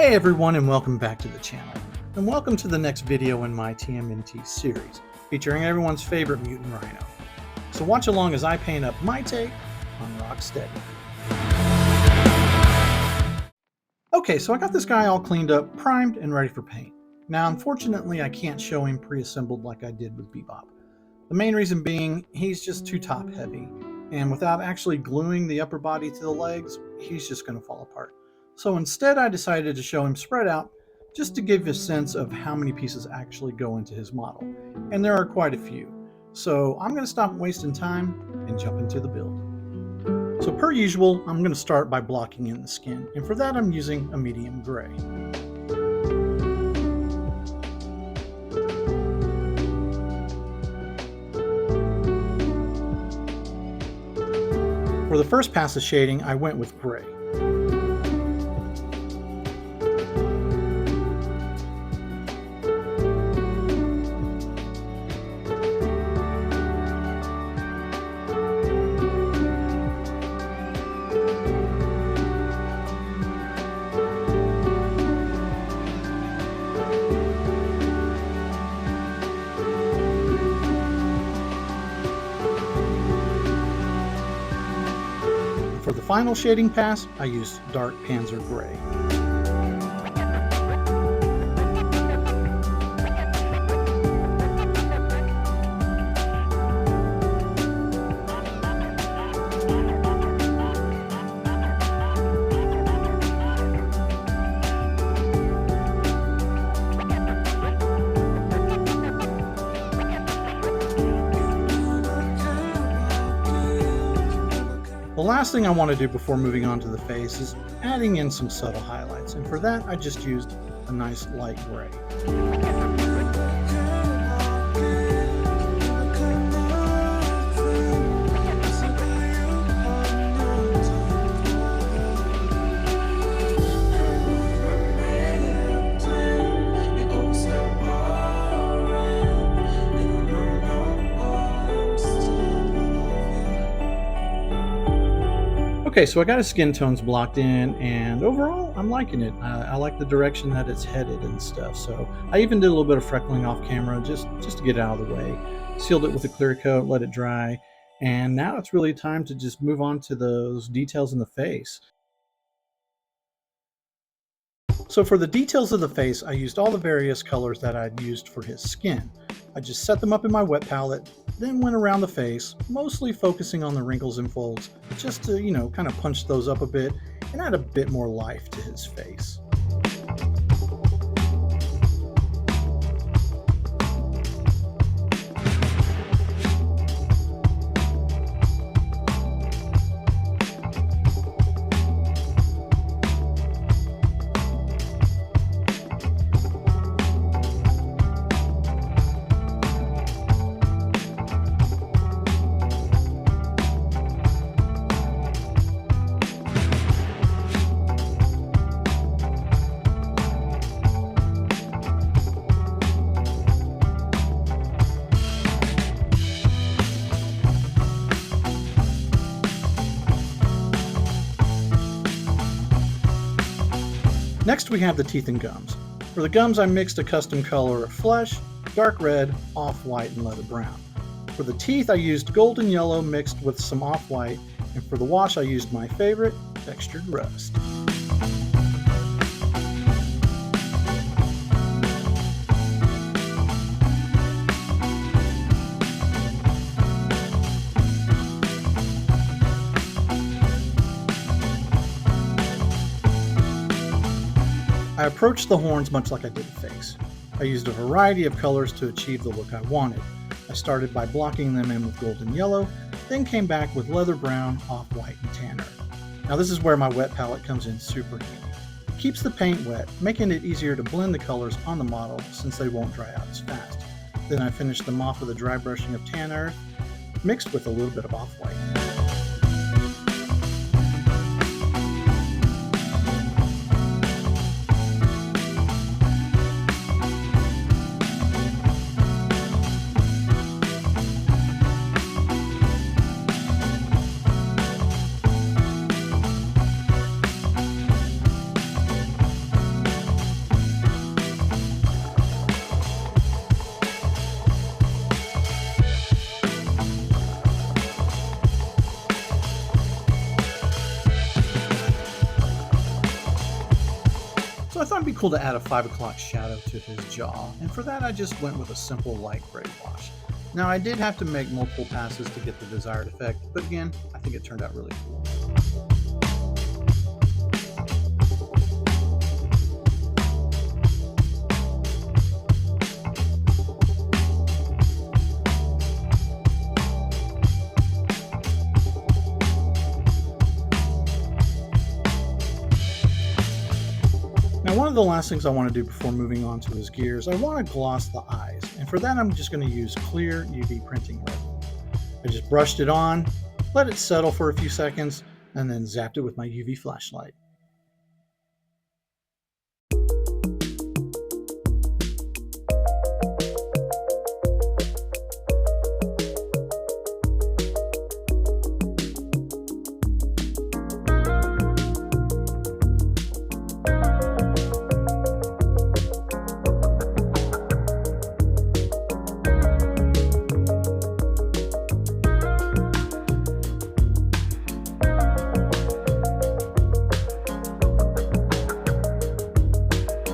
Hey everyone, and welcome back to the channel. And welcome to the next video in my TMNT series, featuring everyone's favorite mutant rhino. So watch along as I paint up my take on Rocksteady. Okay, so I got this guy all cleaned up, primed, and ready for paint. Now unfortunately I can't show him pre-assembled like I did with Bebop. The main reason being, he's just too top heavy, and without actually gluing the upper body to the legs, he's just going to fall apart. So instead I decided to show him spread out, just to give a sense of how many pieces actually go into his model. And there are quite a few. So I'm going to stop wasting time and jump into the build. So per usual, I'm going to start by blocking in the skin, and for that I'm using a medium gray. For the first pass of shading, I went with gray. For the final shading pass, I used dark Panzer Gray. The last thing I want to do before moving on to the face is adding in some subtle highlights, and for that I just used a nice light gray. Okay, so I got his skin tones blocked in, and overall I'm liking it. I like the direction that it's headed and stuff. So I even did a little bit of freckling off camera just to get it out of the way. Sealed it with a clear coat, let it dry, and now it's really time to just move on to those details in the face. So for the details of the face, I used all the various colors that I'd used for his skin. I just set them up in my wet palette, then went around the face, mostly focusing on the wrinkles and folds, just to, kind of punch those up a bit and add a bit more life to his face. Next we have the teeth and gums. For the gums I mixed a custom color of flesh, dark red, off-white, and leather brown. For the teeth I used golden yellow mixed with some off-white, and for the wash I used my favorite, textured rust. I approached the horns much like I did the face. I used a variety of colors to achieve the look I wanted. I started by blocking them in with golden yellow, then came back with leather brown, off-white, and tanner. Now this is where my wet palette comes in super handy. It keeps the paint wet, making it easier to blend the colors on the model since they won't dry out as fast. Then I finished them off with a dry brushing of tan earth, mixed with a little bit of off-white. So I thought it'd be cool to add a 5 o'clock shadow to his jaw, and for that I just went with a simple light gray wash. Now I did have to make multiple passes to get the desired effect, but again, I think it turned out really cool. Now, one of the last things I want to do before moving on to his gears, I want to gloss the eyes, and for that I'm just going to use clear UV printing resin. I just brushed it on, let it settle for a few seconds, and then zapped it with my UV flashlight.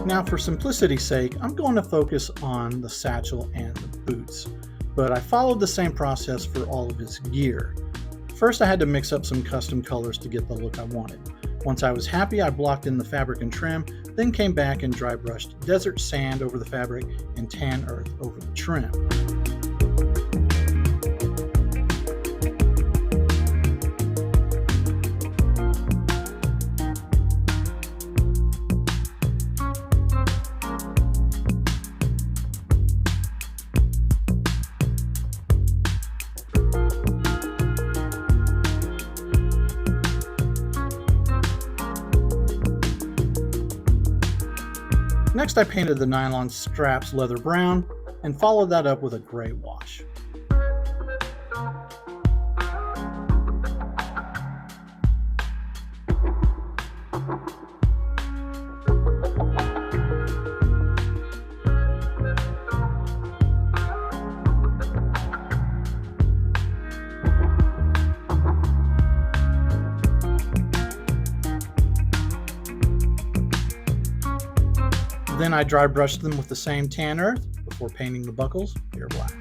Now for simplicity's sake, I'm going to focus on the satchel and the boots, but I followed the same process for all of his gear. First I had to mix up some custom colors to get the look I wanted. Once I was happy, I blocked in the fabric and trim, then came back and dry brushed desert sand over the fabric and tan earth over the trim. Next I painted the nylon straps leather brown and followed that up with a gray wash. Then I dry brushed them with the same tan earth before painting the buckles pure black.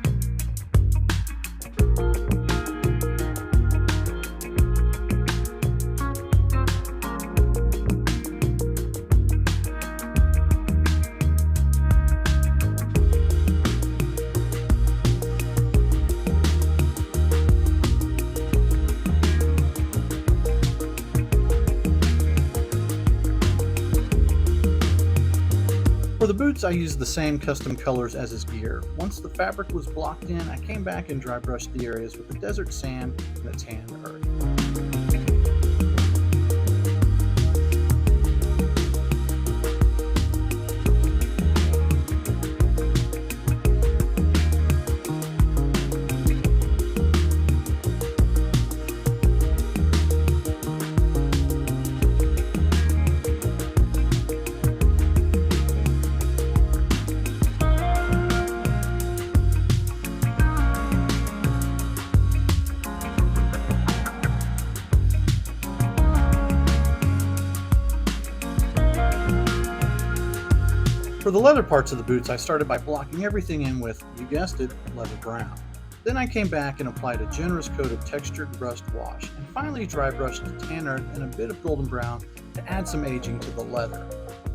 For the boots, I used the same custom colors as his gear. Once the fabric was blocked in, I came back and dry brushed the areas with the desert sand and the tan earth. For the leather parts of the boots, I started by blocking everything in with, you guessed it, leather brown. Then I came back and applied a generous coat of textured rust wash, and finally dry brushed the tan earth and a bit of golden brown to add some aging to the leather.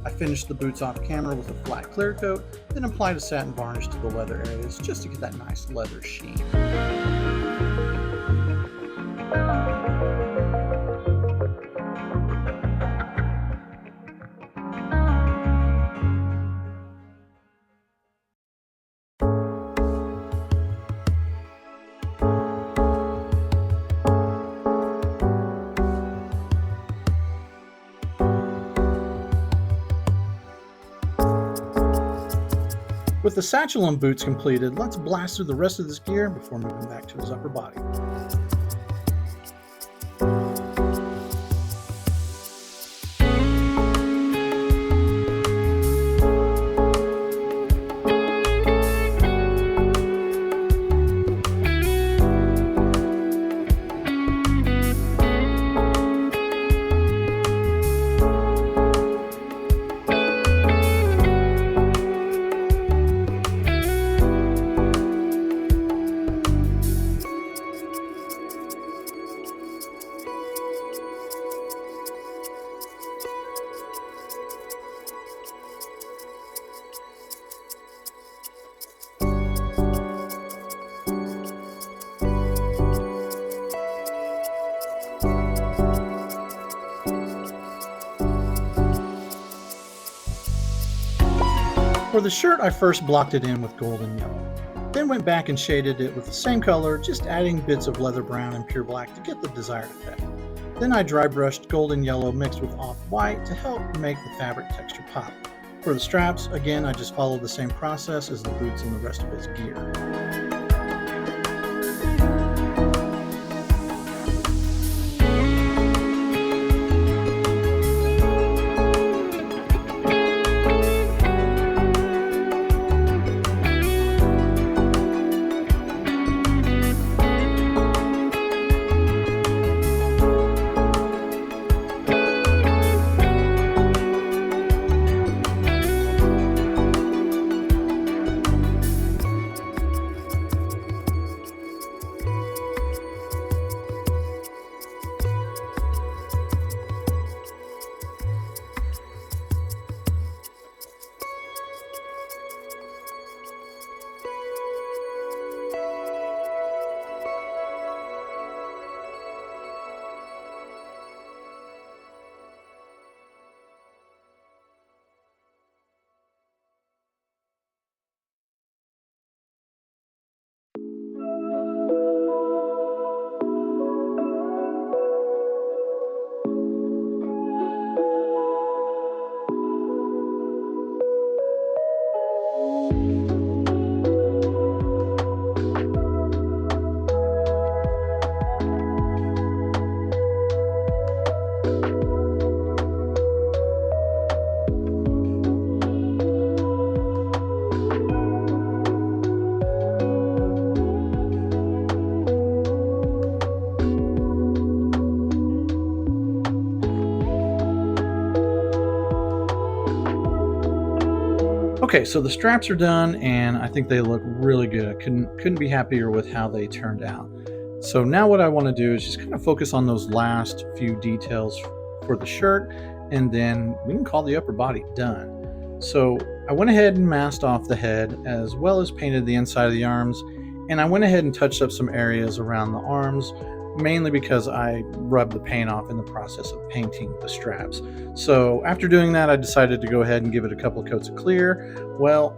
I finished the boots off camera with a flat clear coat, then applied a satin varnish to the leather areas just to get that nice leather sheen. With the satchel and boots completed, let's blast through the rest of this gear before moving back to his upper body. For the shirt, I first blocked it in with gold and yellow, then went back and shaded it with the same color, just adding bits of leather brown and pure black to get the desired effect. Then I dry brushed gold and yellow mixed with off-white to help make the fabric texture pop. For the straps, again, I just followed the same process as the boots and the rest of his gear. Okay, so the straps are done and I think they look really good. I couldn't be happier with how they turned out. So now what I want to do is just kind of focus on those last few details for the shirt, and then we can call the upper body done. So I went ahead and masked off the head as well as painted the inside of the arms, and I went ahead and touched up some areas around the arms, mainly because I rubbed the paint off in the process of painting the straps. So after doing that, I decided to go ahead and give it a couple coats of clear. Well,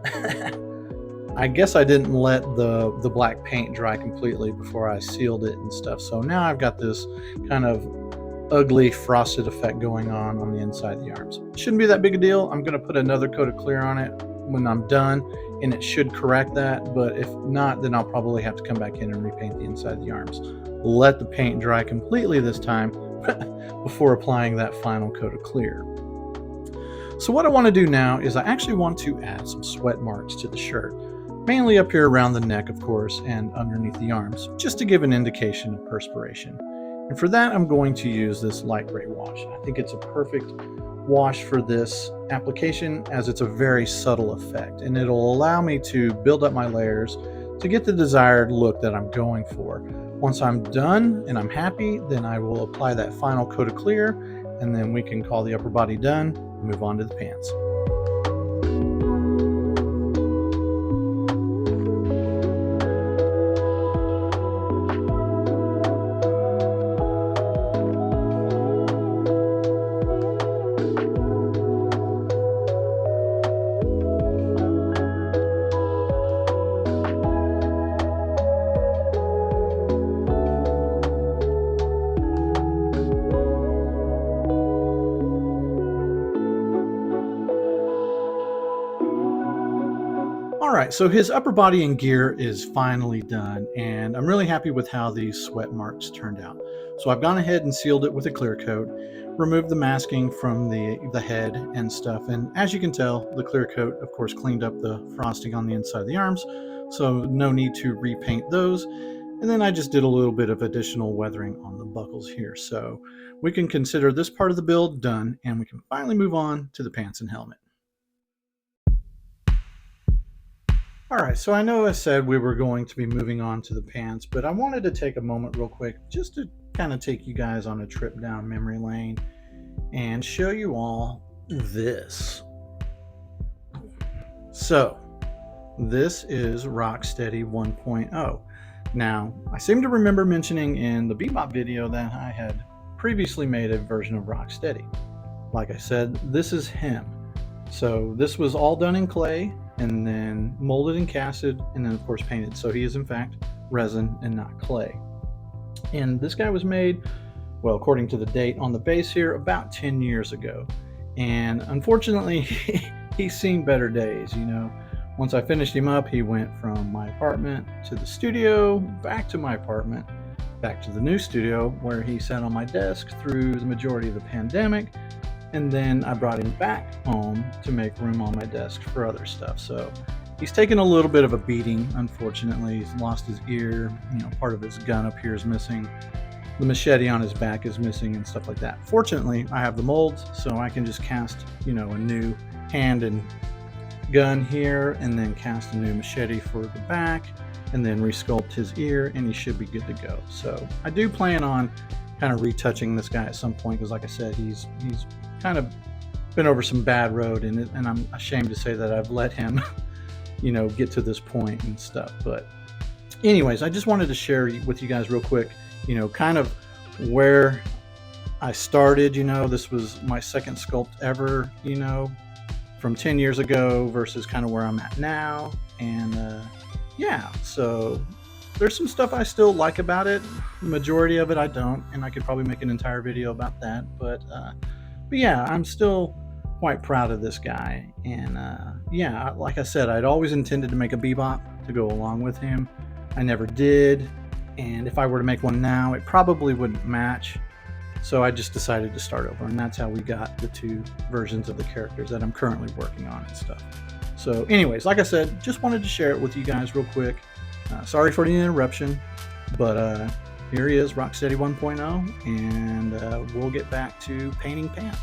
I guess I didn't let the black paint dry completely before I sealed it and stuff. So now I've got this kind of ugly frosted effect going on the inside of the arms. Shouldn't be that big a deal. I'm going to put another coat of clear on it when I'm done, and it should correct that. But if not, then I'll probably have to come back in and repaint the inside of the arms. Let the paint dry completely this time before applying that final coat of clear. So what I want to do now is I actually want to add some sweat marks to the shirt, mainly up here around the neck, of course, and underneath the arms, just to give an indication of perspiration. And for that, I'm going to use this light gray wash. I think it's a perfect wash for this application, as it's a very subtle effect, and it'll allow me to build up my layers to get the desired look that I'm going for. Once I'm done and I'm happy, then I will apply that final coat of clear, and then we can call the upper body done and move on to the pants. Alright, so his upper body and gear is finally done, and I'm really happy with how these sweat marks turned out. So I've gone ahead and sealed it with a clear coat, removed the masking from the head and stuff, and as you can tell, the clear coat, of course, cleaned up the frosting on the inside of the arms, so no need to repaint those. And then I just did a little bit of additional weathering on the buckles here. So we can consider this part of the build done, and we can finally move on to the pants and helmet. All right, so I know I said we were going to be moving on to the pants, but I wanted to take a moment real quick just to kind of take you guys on a trip down memory lane and show you all this. So this is Rocksteady 1.0. Now, I seem to remember mentioning in the Bebop video that I had previously made a version of Rocksteady. Like I said, this is him. So this was all done in clay. and then molded and casted, and then of course painted. So he is in fact resin and not clay. And this guy was made, well, according to the date on the base here, about 10 years ago. And unfortunately, he's seen better days, you know. Once I finished him up, he went from my apartment to the studio, back to my apartment, back to the new studio, where he sat on my desk through the majority of the pandemic. And then I brought him back home to make room on my desk for other stuff. So he's taken a little bit of a beating, unfortunately. He's lost his ear, you know, part of his gun up here is missing. The machete on his back is missing and stuff like that. Fortunately, I have the molds, so I can just cast, you know, a new hand and gun here, and then cast a new machete for the back, and then resculpt his ear, and he should be good to go. So I do plan on kind of retouching this guy at some point, because like I said, he's kind of been over some bad road, and I'm ashamed to say that I've let him you know, get to this point and stuff. But anyways, I just wanted to share with you guys real quick, you know, kind of where I started. You know, this was my second sculpt ever, you know, from 10 years ago versus kind of where I'm at now. And yeah, so there's some stuff I still like about it. The majority of it I don't, and I could probably make an entire video about that. But yeah, I'm still quite proud of this guy. And yeah, like I said, I'd always intended to make a Bebop to go along with him. I never did, and if I were to make one now, it probably wouldn't match. So I just decided to start over, and that's how we got the two versions of the characters that I'm currently working on and stuff. So anyways, like I said, just wanted to share it with you guys real quick. Sorry for the interruption, but here he is, Rocksteady 1.0, and we'll get back to painting pants.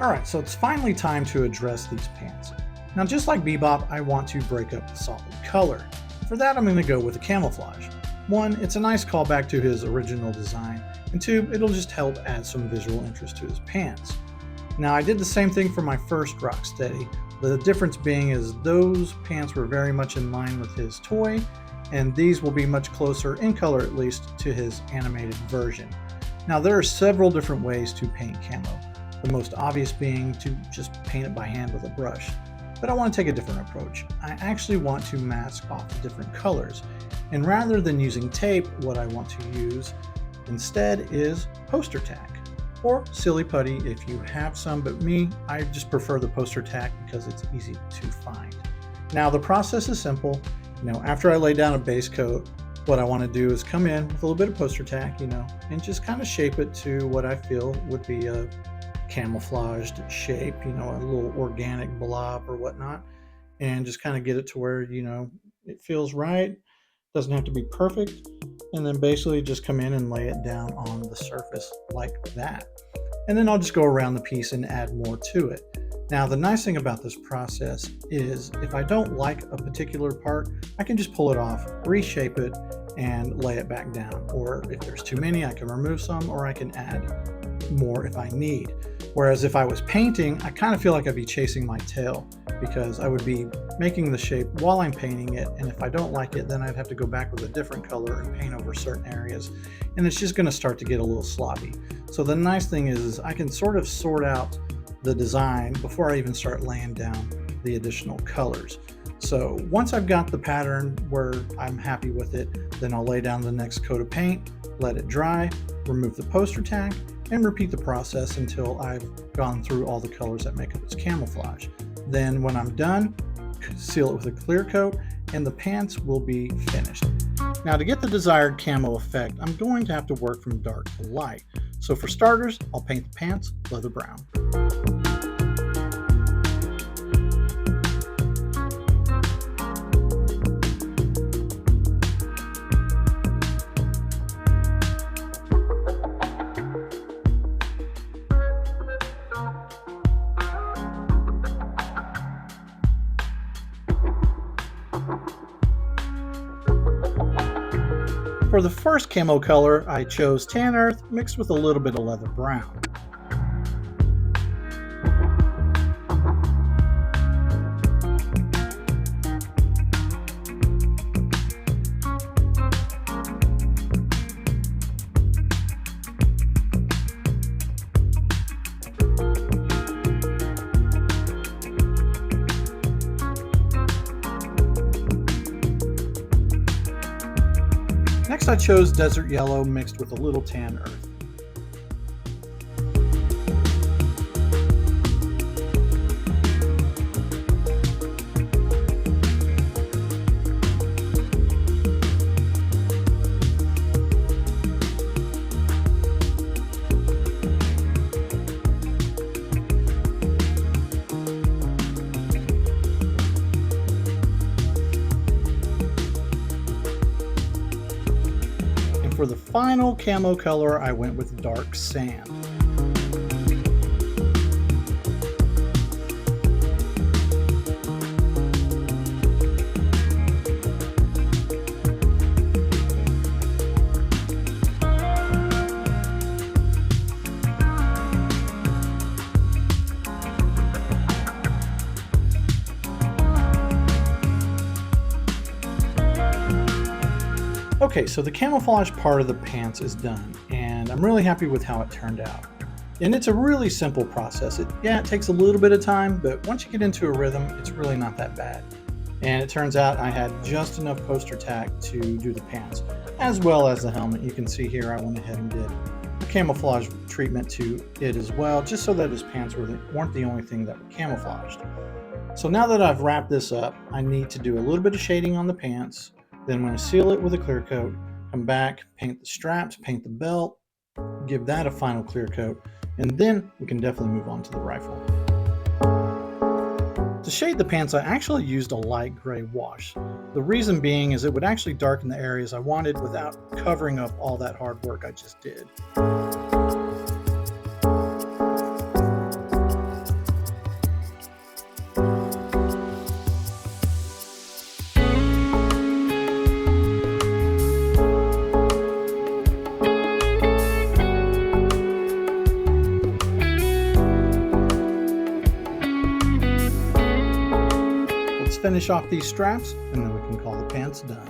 Alright, so it's finally time to address these pants. Now, just like Bebop, I want to break up the solid color. For that, I'm going to go with the camouflage. One, it's a nice callback to his original design, and two, it'll just help add some visual interest to his pants. Now, I did the same thing for my first Rocksteady. The difference being is those pants were very much in line with his toy, and these will be much closer, in color at least, to his animated version. Now, there are several different ways to paint camo. The most obvious being to just paint it by hand with a brush. But I want to take a different approach. I actually want to mask off the different colors. And rather than using tape, what I want to use instead is poster tack, or silly putty if you have some, but me, I just prefer the poster tack because it's easy to find. Now, the process is simple. You know, after I lay down a base coat, what I want to do is come in with a little bit of poster tack, you know, and just kind of shape it to what I feel would be a camouflaged shape, you know, a little organic blob or whatnot, and just kind of get it to where, you know, it feels right. Doesn't have to be perfect. And then basically just come in and lay it down on the surface like that. And then I'll just go around the piece and add more to it. Now, the nice thing about this process is if I don't like a particular part, I can just pull it off, reshape it, and lay it back down. Or if there's too many, I can remove some, or I can add more if I need. Whereas if I was painting, I kind of feel like I'd be chasing my tail, because I would be making the shape while I'm painting it, and if I don't like it, then I'd have to go back with a different color and paint over certain areas, and it's just going to start to get a little sloppy. So the nice thing is I can sort of sort out the design before I even start laying down the additional colors. So once I've got the pattern where I'm happy with it, then I'll lay down the next coat of paint, let it dry, remove the poster tack, and repeat the process until I've gone through all the colors that make up its camouflage. Then when I'm done, seal it with a clear coat, and the pants will be finished. Now, to get the desired camo effect, I'm going to have to work from dark to light. So for starters, I'll paint the pants leather brown. For the first camo color, I chose tan earth mixed with a little bit of leather brown. Next I chose desert yellow mixed with a little tan earth. For the final camo color, I went with dark sand. Okay, so the camouflage part of the pants is done, and I'm really happy with how it turned out. And it's a really simple process. It takes a little bit of time, but once you get into a rhythm, it's really not that bad. And it turns out I had just enough poster tack to do the pants, as well as the helmet. You can see here I went ahead and did a camouflage treatment to it as well, just so that his pants weren't the only thing that were camouflaged. So now that I've wrapped this up, I need to do a little bit of shading on the pants. Then I'm going to seal it with a clear coat, come back, paint the straps, paint the belt, give that a final clear coat, and then we can definitely move on to the rifle. To shade the pants, I actually used a light gray wash. The reason being is it would actually darken the areas I wanted without covering up all that hard work I just did. Finish off these straps and then we can call the pants done.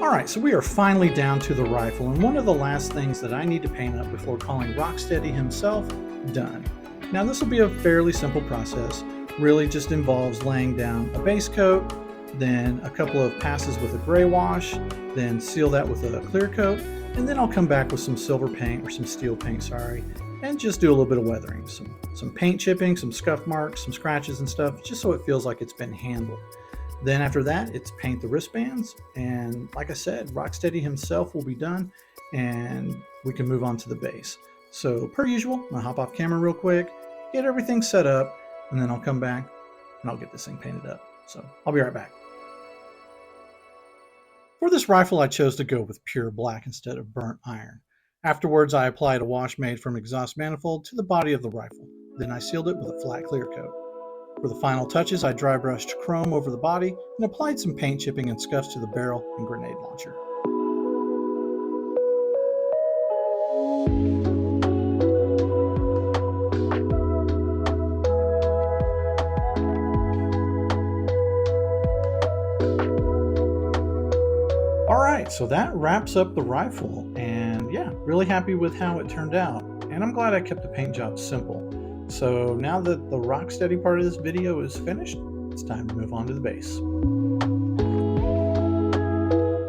Alright, so we are finally down to the rifle, and one of the last things that I need to paint up before calling Rocksteady himself done. Now this will be a fairly simple process, really just involves laying down a base coat, then a couple of passes with a gray wash, then seal that with a clear coat, and then I'll come back with some silver paint, or some steel paint, sorry, and just do a little bit of weathering, some paint chipping, some scuff marks, some scratches and stuff, just so it feels like it's been handled. Then after that, it's paint the wristbands, and like I said, Rocksteady himself will be done, and we can move on to the base. So per usual, I'm gonna hop off camera real quick, get everything set up, and then I'll come back and I'll get this thing painted up. So I'll be right back. For this rifle, I chose to go with pure black instead of burnt iron. Afterwards, I applied a wash made from exhaust manifold to the body of the rifle. Then I sealed it with a flat clear coat. For the final touches, I dry brushed chrome over the body and applied some paint chipping and scuffs to the barrel and grenade launcher. Alright, so that wraps up the rifle, and yeah, really happy with how it turned out, and I'm glad I kept the paint job simple. So now that the Rocksteady part of this video is finished, it's time to move on to the base.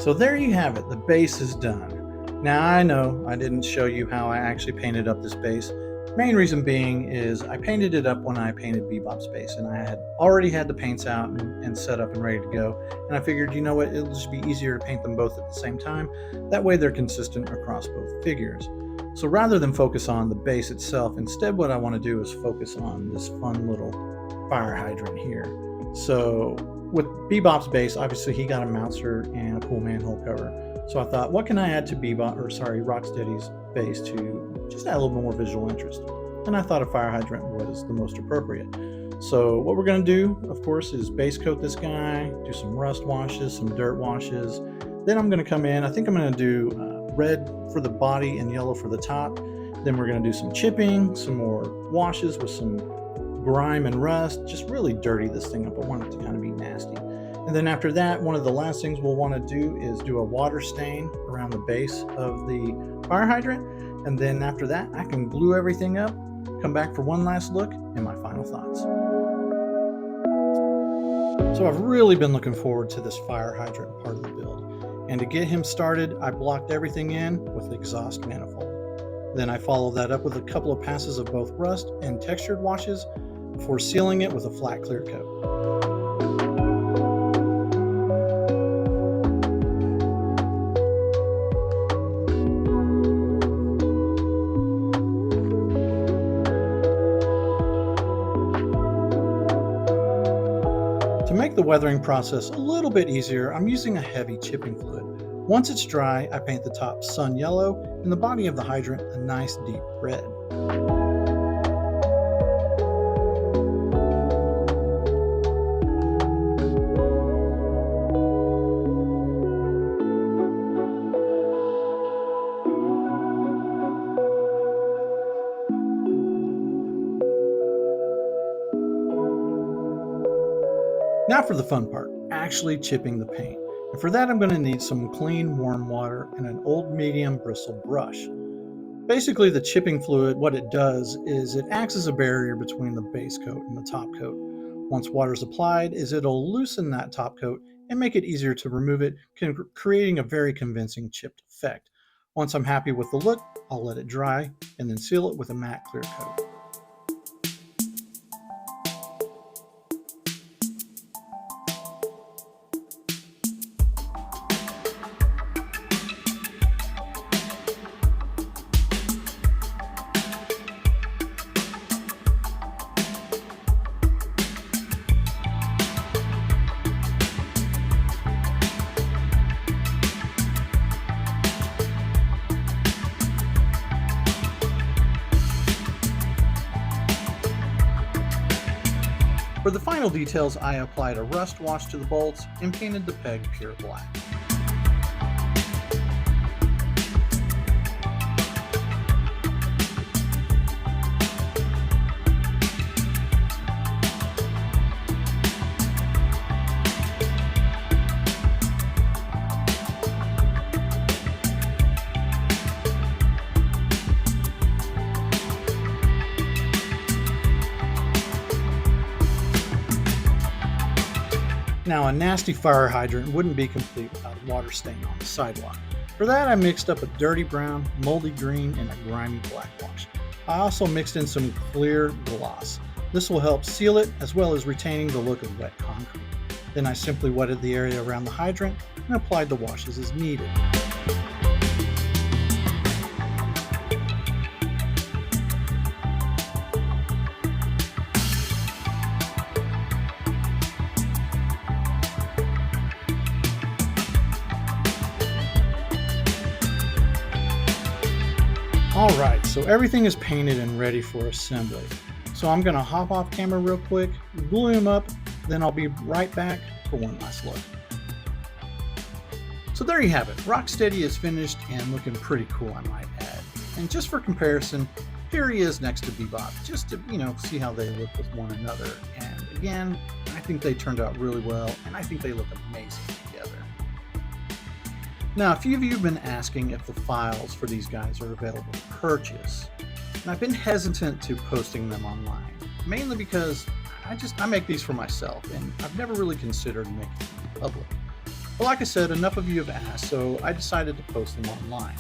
So there you have it, the base is done. Now I know I didn't show you how I actually painted up this base, Main reason being is I painted it up when I painted Bebop's base, and I had already had the paints out and set up and ready to go. And I figured, you know what, it'll just be easier to paint them both at the same time. That way they're consistent across both figures. So rather than focus on the base itself, instead what I want to do is focus on this fun little fire hydrant here. So with Bebop's base, obviously he got a mouncer and a cool manhole cover. So I thought, what can I add to Rocksteady's base to just add a little more visual interest? And I thought a fire hydrant was the most appropriate. So what we're going to do, of course, is base coat this guy, do some rust washes, some dirt washes. Then I'm going to come in, I think I'm going to do red for the body and yellow for the top. Then we're going to do some chipping, some more washes with some grime and rust, just really dirty this thing up. I want it to kind of be nasty. And then after that, one of the last things we'll want to do is do a water stain around the base of the fire hydrant. And then after that, I can glue everything up, come back for one last look, and my final thoughts. So I've really been looking forward to this fire hydrant part of the build. And to get him started, I blocked everything in with the exhaust manifold. Then I followed that up with a couple of passes of both rust and textured washes before sealing it with a flat clear coat. To make the weathering process a little bit easier, I'm using a heavy chipping fluid. Once it's dry, I paint the top sun yellow and the body of the hydrant a nice deep red. Now for the fun part, actually chipping the paint. And for that I'm going to need some clean warm water and an old medium bristle brush. Basically the chipping fluid, what it does is it acts as a barrier between the base coat and the top coat. Once water is applied, it'll loosen that top coat and make it easier to remove it, creating a very convincing chipped effect. Once I'm happy with the look, I'll let it dry and then seal it with a matte clear coat. For the final details, I applied a rust wash to the bolts and painted the peg pure black. Now, a nasty fire hydrant wouldn't be complete without a water stain on the sidewalk. For that, I mixed up a dirty brown, moldy green, and a grimy black wash. I also mixed in some clear gloss. This will help seal it as well as retaining the look of wet concrete. Then I simply wetted the area around the hydrant and applied the washes as needed. Alright, so everything is painted and ready for assembly. So I'm going to hop off camera real quick, glue them up, then I'll be right back for one last look. So there you have it. Rocksteady is finished and looking pretty cool, I might add. And just for comparison, here he is next to Bebop, just to, see how they look with one another. And again, I think they turned out really well, and I think they look amazing together. Now, a few of you have been asking if the files for these guys are available to purchase. And I've been hesitant to posting them online, mainly because I make these for myself, and I've never really considered making them public. But like I said, enough of you have asked, so I decided to post them online.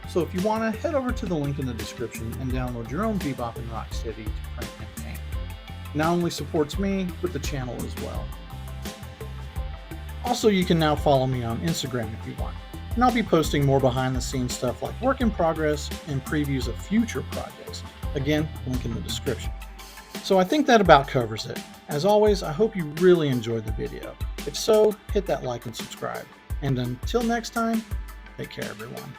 So if you want to, head over to the link in the description and download your own Bebop and Rocksteady to print and paint. It not only supports me, but the channel as well. Also, you can now follow me on Instagram if you want, and I'll be posting more behind the scenes stuff like work in progress and previews of future projects. Again, link in the description. So I think that about covers it. As always, I hope you really enjoyed the video. If so, hit that like and subscribe. And until next time, take care everyone.